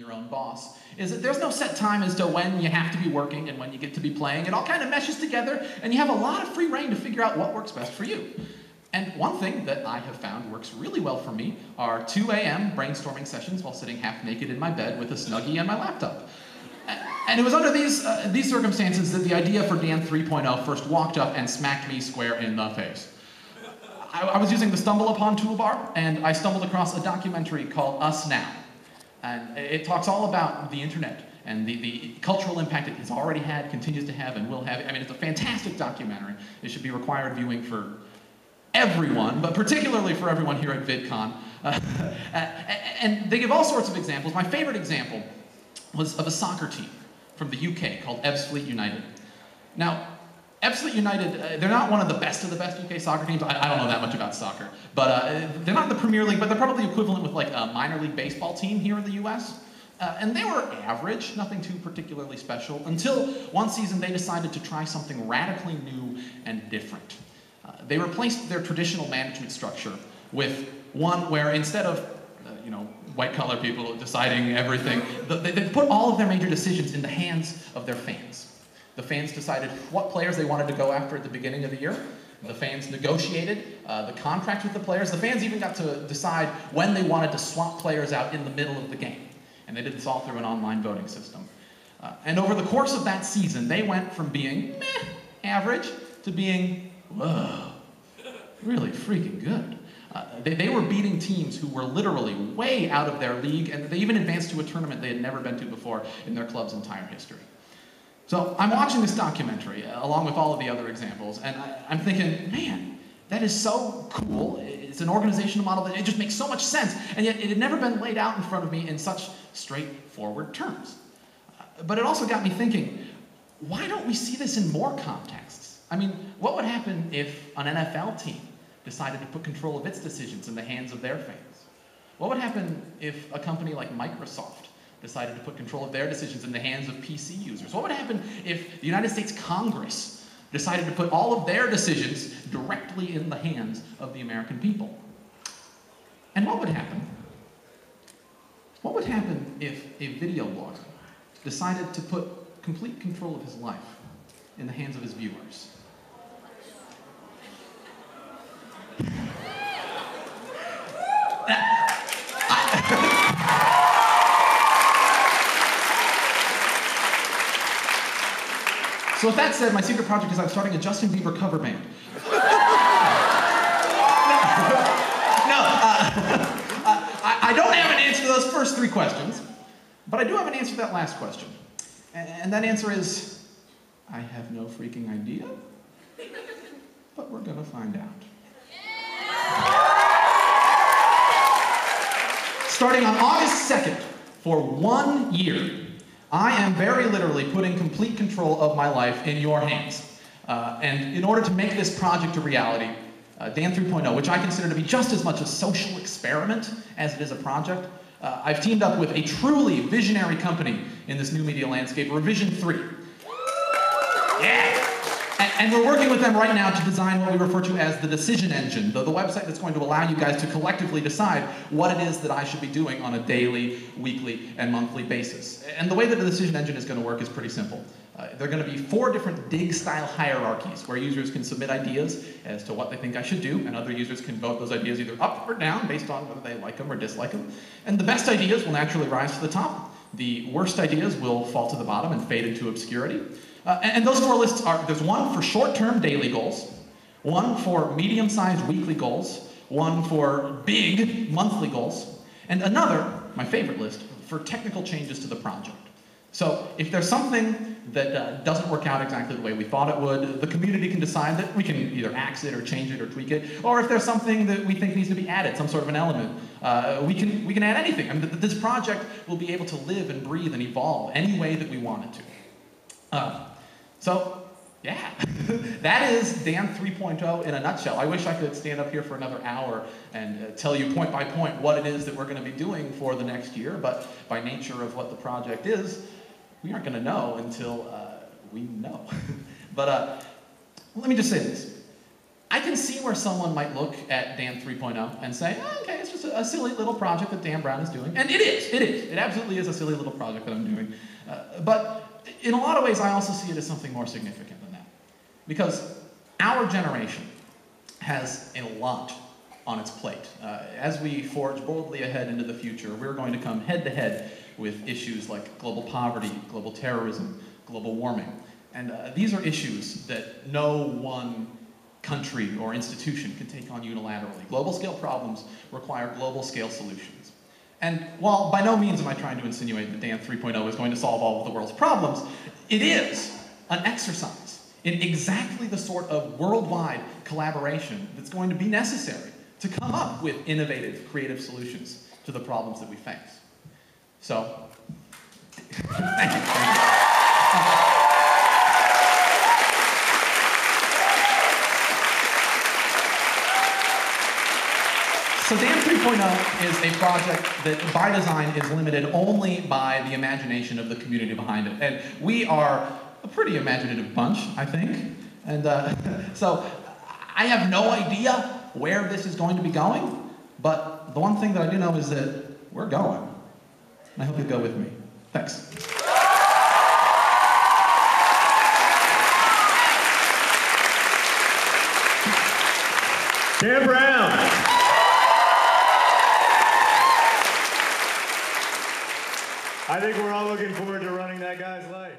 your own boss, is that there's no set time as to when you have to be working and when you get to be playing. It all kind of meshes together, and you have a lot of free reign to figure out what works best for you. And one thing that I have found works really well for me are 2 a.m. brainstorming sessions while sitting half naked in my bed with a Snuggie and my laptop. And it was under these circumstances that the idea for Dan 3.0 first walked up and smacked me square in the face. I was using the Stumble Upon toolbar, and I stumbled across a documentary called Us Now. And it talks all about the internet and the cultural impact it has already had, continues to have, and will have. I mean, it's a fantastic documentary. It should be required viewing for everyone, but particularly for everyone here at VidCon. And they give all sorts of examples. My favorite example was of a soccer team from the UK called Ebbsfleet United. Now, Ebbsfleet United, they're not one of the best UK soccer teams. I don't know that much about soccer, but they're not in the Premier League, but they're probably equivalent with like a minor league baseball team here in the US. And they were average, nothing too particularly special, until one season they decided to try something radically new and different. They replaced their traditional management structure with one where instead of white-collar people deciding everything, they put all of their major decisions in the hands of their fans. The fans decided what players they wanted to go after at the beginning of the year. The fans negotiated the contract with the players. The fans even got to decide when they wanted to swap players out in the middle of the game. And they did this all through an online voting system. And over the course of that season, they went from being average to being, whoa, really freaking good. They were beating teams who were literally way out of their league, and they even advanced to a tournament they had never been to before in their club's entire history. So I'm watching this documentary, along with all of the other examples, and I'm thinking, man, that is so cool. It's an organizational model that it just makes so much sense, and yet it had never been laid out in front of me in such straightforward terms. But it also got me thinking, why don't we see this in more contexts? I mean, what would happen if an NFL team decided to put control of its decisions in the hands of their fans? What would happen if a company like Microsoft decided to put control of their decisions in the hands of PC users? What would happen if the United States Congress decided to put all of their decisions directly in the hands of the American people? And what would happen? What would happen if a video blogger decided to put complete control of his life in the hands of his viewers? So with that said, my secret project is I'm starting a Justin Bieber cover band. I don't have an answer to those first three questions, but I do have an answer to that last question. And that answer is, I have no freaking idea, but we're gonna find out. Starting on August 2nd, for 1 year, I am very literally putting complete control of my life in your hands. And in order to make this project a reality, Dan 3.0, which I consider to be just as much a social experiment as it is a project, I've teamed up with a truly visionary company in this new media landscape, Revision 3. Yeah! And we're working with them right now to design what we refer to as the decision engine, the website that's going to allow you guys to collectively decide what it is that I should be doing on a daily, weekly, and monthly basis. And the way that the decision engine is going to work is pretty simple. There are going to be 4 different dig-style hierarchies where users can submit ideas as to what they think I should do, and other users can vote those ideas either up or down based on whether they like them or dislike them. And the best ideas will naturally rise to the top. The worst ideas will fall to the bottom and fade into obscurity. And those 4 lists are, there's one for short-term daily goals, one for medium-sized weekly goals, one for big monthly goals, and another, my favorite list, for technical changes to the project. So if there's something that doesn't work out exactly the way we thought it would, the community can decide that we can either axe it or change it or tweak it, or if there's something that we think needs to be added, some sort of an element, we can add anything. I mean, this project will be able to live and breathe and evolve any way that we want it to. So, yeah, that is Dan 3.0 in a nutshell. I wish I could stand up here for another hour and tell you point by point what it is that we're going to be doing for the next year, but by nature of what the project is, we aren't going to know until we know. But let me just say this. I can see where someone might look at Dan 3.0 and say, oh, okay, it's just just a silly little project that Dan Brown is doing. And it is. It absolutely is a silly little project that I'm doing. But in a lot of ways, I also see it as something more significant than that. Because our generation has a lot on its plate. As we forge boldly ahead into the future, we're going to come head to head with issues like global poverty, global terrorism, global warming. And these are issues that no one country or institution can take on unilaterally. Global scale problems require global scale solutions. And while by no means am I trying to insinuate that Dan 3.0 is going to solve all of the world's problems, it is an exercise in exactly the sort of worldwide collaboration that's going to be necessary to come up with innovative, creative solutions to the problems that we face. So, thank you. So Dan 3.0 is a project that, by design, is limited only by the imagination of the community behind it. And we are a pretty imaginative bunch, I think. And so I have no idea where this is going to be going, but the one thing that I do know is that we're going. And I hope you'll go with me. Thanks. Dan Brown. I think we're all looking forward to running that guy's life.